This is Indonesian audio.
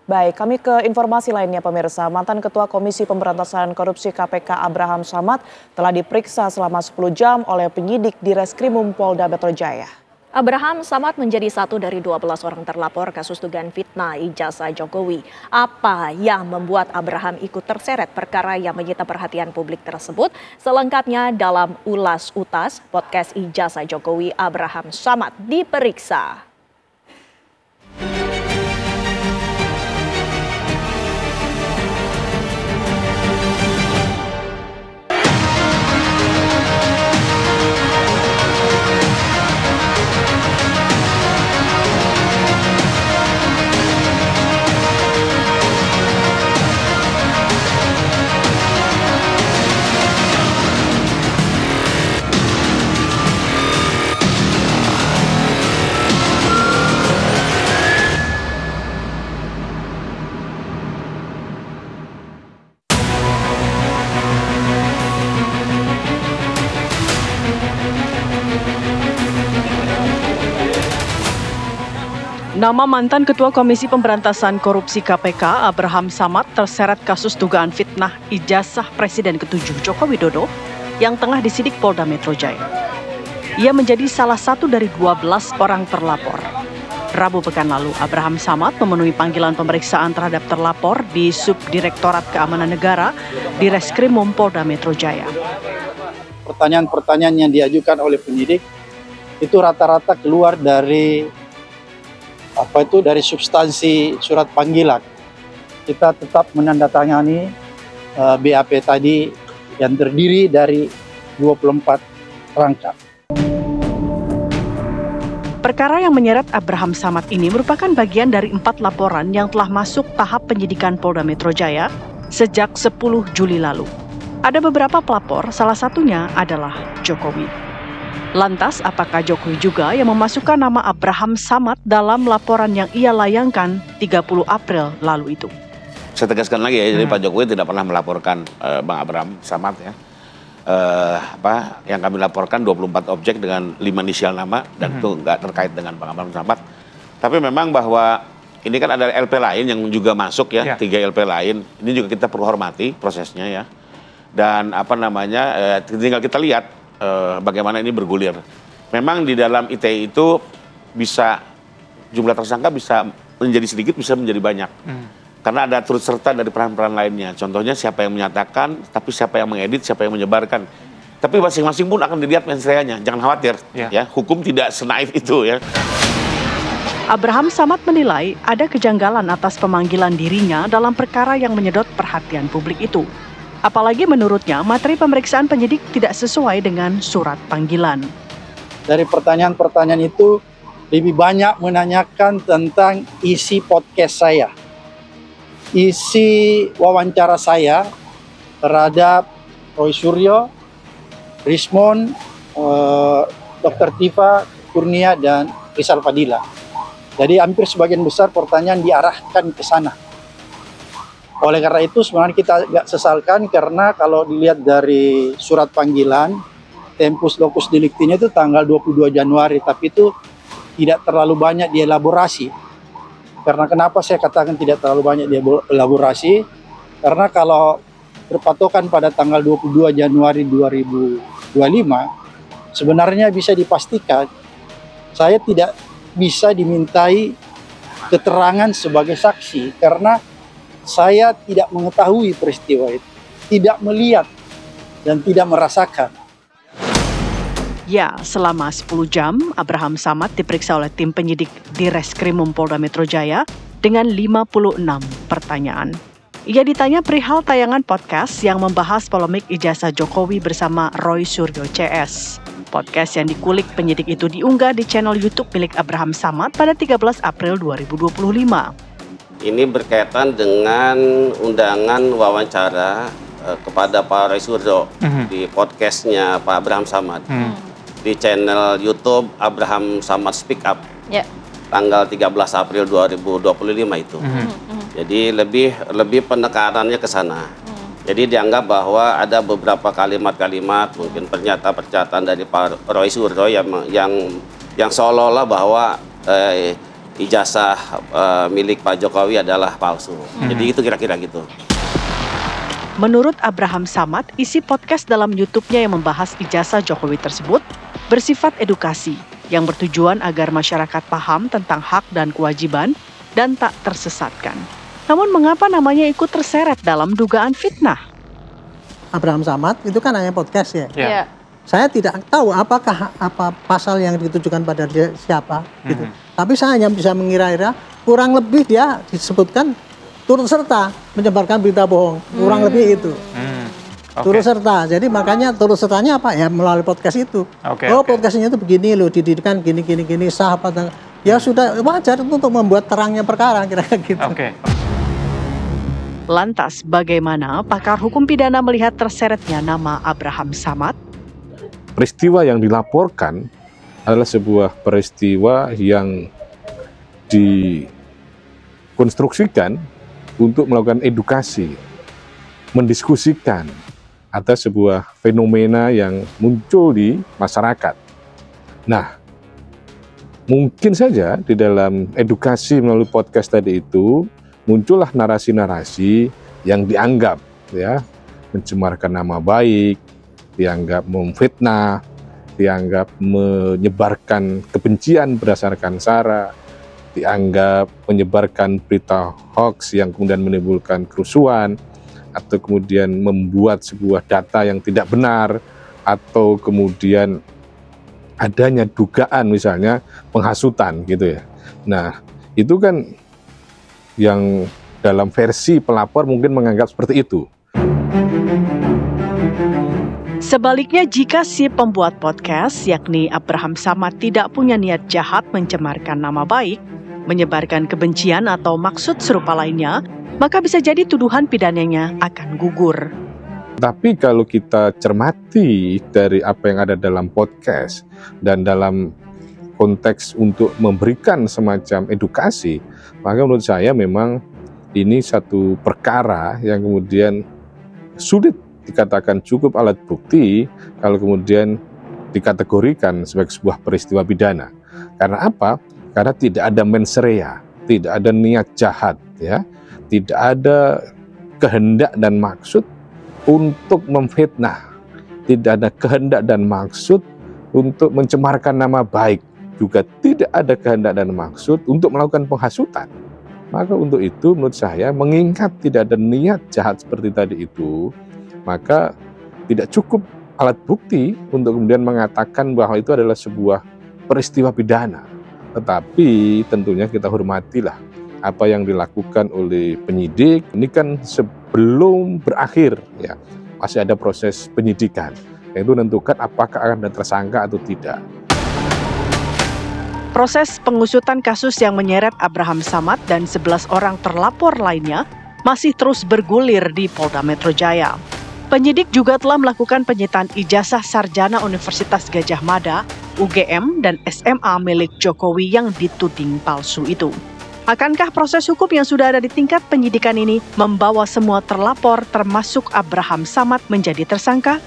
Baik, kami ke informasi lainnya pemirsa. Mantan Ketua Komisi Pemberantasan Korupsi KPK Abraham Samad telah diperiksa selama 10 jam oleh penyidik di Reskrimum Polda Metro Jaya. Abraham Samad menjadi satu dari 12 orang terlapor kasus dugaan fitnah ijazah Jokowi. Apa yang membuat Abraham ikut terseret perkara yang menyita perhatian publik tersebut? Selengkapnya dalam Ulas Utas, podcast ijazah Jokowi, Abraham Samad diperiksa. Nama mantan Ketua Komisi Pemberantasan Korupsi KPK Abraham Samad terseret kasus dugaan fitnah ijazah Presiden ke-7 Joko Widodo yang tengah disidik Polda Metro Jaya. Ia menjadi salah satu dari 12 orang terlapor. Rabu pekan lalu, Abraham Samad memenuhi panggilan pemeriksaan terhadap terlapor di Subdirektorat Keamanan Negara di Reskrimum Polda Metro Jaya. Pertanyaan-pertanyaan yang diajukan oleh penyidik itu rata-rata keluar dari dari substansi surat panggilan. Kita tetap menandatangani BAP tadi yang terdiri dari 24 rangka. Perkara yang menyeret Abraham Samad ini merupakan bagian dari 4 laporan yang telah masuk tahap penyidikan Polda Metro Jaya sejak 10 Juli lalu. Ada beberapa pelapor, salah satunya adalah Jokowi. Lantas, apakah Jokowi juga yang memasukkan nama Abraham Samad dalam laporan yang ia layangkan 30 April lalu itu? Saya tegaskan lagi ya, jadi Pak Jokowi tidak pernah melaporkan Bang Abraham Samad ya. Yang kami laporkan 24 objek dengan 5 inisial nama dan itu nggak terkait dengan Bang Abraham Samad. Tapi memang bahwa ini kan ada LP lain yang juga masuk ya, 3 LP lain. Ini juga kita perlu hormati prosesnya ya. Dan tinggal kita lihat bagaimana ini bergulir. Memang di dalam ITE itu bisa jumlah tersangka bisa menjadi sedikit, bisa menjadi banyak. Karena ada turut serta dari peran-peran lainnya. Contohnya siapa yang menyatakan, tapi siapa yang mengedit, siapa yang menyebarkan. Tapi masing-masing pun akan dilihat mensreanya. Jangan khawatir, ya. Hukum tidak senaif itu ya. Abraham Samad menilai ada kejanggalan atas pemanggilan dirinya dalam perkara yang menyedot perhatian publik itu. Apalagi menurutnya materi pemeriksaan penyidik tidak sesuai dengan surat panggilan. Dari pertanyaan-pertanyaan itu lebih banyak menanyakan tentang isi podcast saya. Isi wawancara saya terhadap Roy Suryo, Rismon, Dr. Tifa Kurnia, dan Rizal Fadila. Jadi hampir sebagian besar pertanyaan diarahkan ke sana. Oleh karena itu sebenarnya kita nggak sesalkan karena kalau dilihat dari surat panggilan, tempus locus delictinya itu tanggal 22 Januari, tapi itu tidak terlalu banyak dielaborasi. Karena kenapa saya katakan tidak terlalu banyak dielaborasi? Karena kalau berpatokan pada tanggal 22 Januari 2025, sebenarnya bisa dipastikan saya tidak bisa dimintai keterangan sebagai saksi karena saya tidak mengetahui peristiwa itu, tidak melihat dan tidak merasakan. Ya, selama 10 jam, Abraham Samad diperiksa oleh tim penyidik di Reskrimum Polda Metro Jaya dengan 56 pertanyaan. Ia ditanya perihal tayangan podcast yang membahas polemik ijazah Jokowi bersama Roy Suryo CS. Podcast yang dikulik penyidik itu diunggah di channel YouTube milik Abraham Samad pada 13 April 2025. Ini berkaitan dengan undangan wawancara kepada Pak Roy Suryo di podcastnya Pak Abraham Samad di channel YouTube Abraham Samad Speak Up tanggal 13 April 2025 itu. Jadi lebih penekanannya ke sana. Jadi dianggap bahwa ada beberapa kalimat-kalimat mungkin pernyataan dari Pak Roy Suryo yang seolah-olah bahwa ijazah milik Pak Jokowi adalah palsu. Jadi itu kira-kira gitu. Menurut Abraham Samad, isi podcast dalam YouTube-nya yang membahas ijazah Jokowi tersebut bersifat edukasi yang bertujuan agar masyarakat paham tentang hak dan kewajiban dan tak tersesatkan. Namun mengapa namanya ikut terseret dalam dugaan fitnah? Abraham Samad itu kan hanya podcast ya. Iya. Saya tidak tahu apa pasal yang ditujukan pada dia siapa gitu. Tapi saya hanya bisa mengira-ira kurang lebih dia disebutkan turut serta menyebarkan berita bohong, kurang lebih itu. Turut serta, jadi makanya turut sertanya apa ya melalui podcast itu. Podcastnya itu begini loh, dididikan gini sah apa, ya sudah wajar untuk membuat terangnya perkara kira-kira gitu. Lantas bagaimana pakar hukum pidana melihat terseretnya nama Abraham Samad? Peristiwa yang dilaporkan adalah sebuah peristiwa yang dikonstruksikan untuk melakukan edukasi, mendiskusikan atas sebuah fenomena yang muncul di masyarakat. Nah, mungkin saja di dalam edukasi melalui podcast tadi itu muncullah narasi-narasi yang dianggap ya mencemarkan nama baik, dianggap memfitnah, dianggap menyebarkan kebencian berdasarkan sara, dianggap menyebarkan berita hoax yang kemudian menimbulkan kerusuhan, atau kemudian membuat sebuah data yang tidak benar, atau kemudian adanya dugaan misalnya penghasutan gitu ya. Nah, itu kan yang dalam versi pelapor mungkin menganggap seperti itu. Sebaliknya, jika si pembuat podcast, yakni Abraham Samad, tidak punya niat jahat mencemarkan nama baik, menyebarkan kebencian atau maksud serupa lainnya, maka bisa jadi tuduhan pidananya akan gugur. Tapi kalau kita cermati dari apa yang ada dalam podcast dan dalam konteks untuk memberikan semacam edukasi, maka menurut saya memang ini satu perkara yang kemudian sulit dikatakan cukup alat bukti kalau kemudian dikategorikan sebagai sebuah peristiwa pidana. Karena apa? Karena tidak ada mens rea, tidak ada niat jahat, ya, tidak ada kehendak dan maksud untuk memfitnah, tidak ada kehendak dan maksud untuk mencemarkan nama baik, juga tidak ada kehendak dan maksud untuk melakukan penghasutan. Maka untuk itu menurut saya mengingat tidak ada niat jahat seperti tadi itu, maka tidak cukup alat bukti untuk kemudian mengatakan bahwa itu adalah sebuah peristiwa pidana. Tetapi tentunya kita hormatilah apa yang dilakukan oleh penyidik. Ini kan sebelum berakhir, ya, masih ada proses penyidikan, yaitu menentukan apakah akan ada tersangka atau tidak. Proses pengusutan kasus yang menyeret Abraham Samad dan 11 orang terlapor lainnya masih terus bergulir di Polda Metro Jaya. Penyidik juga telah melakukan penyitaan ijazah sarjana Universitas Gadjah Mada, UGM, dan SMA milik Jokowi yang dituding palsu itu. Akankah proses hukum yang sudah ada di tingkat penyidikan ini membawa semua terlapor termasuk Abraham Samad menjadi tersangka?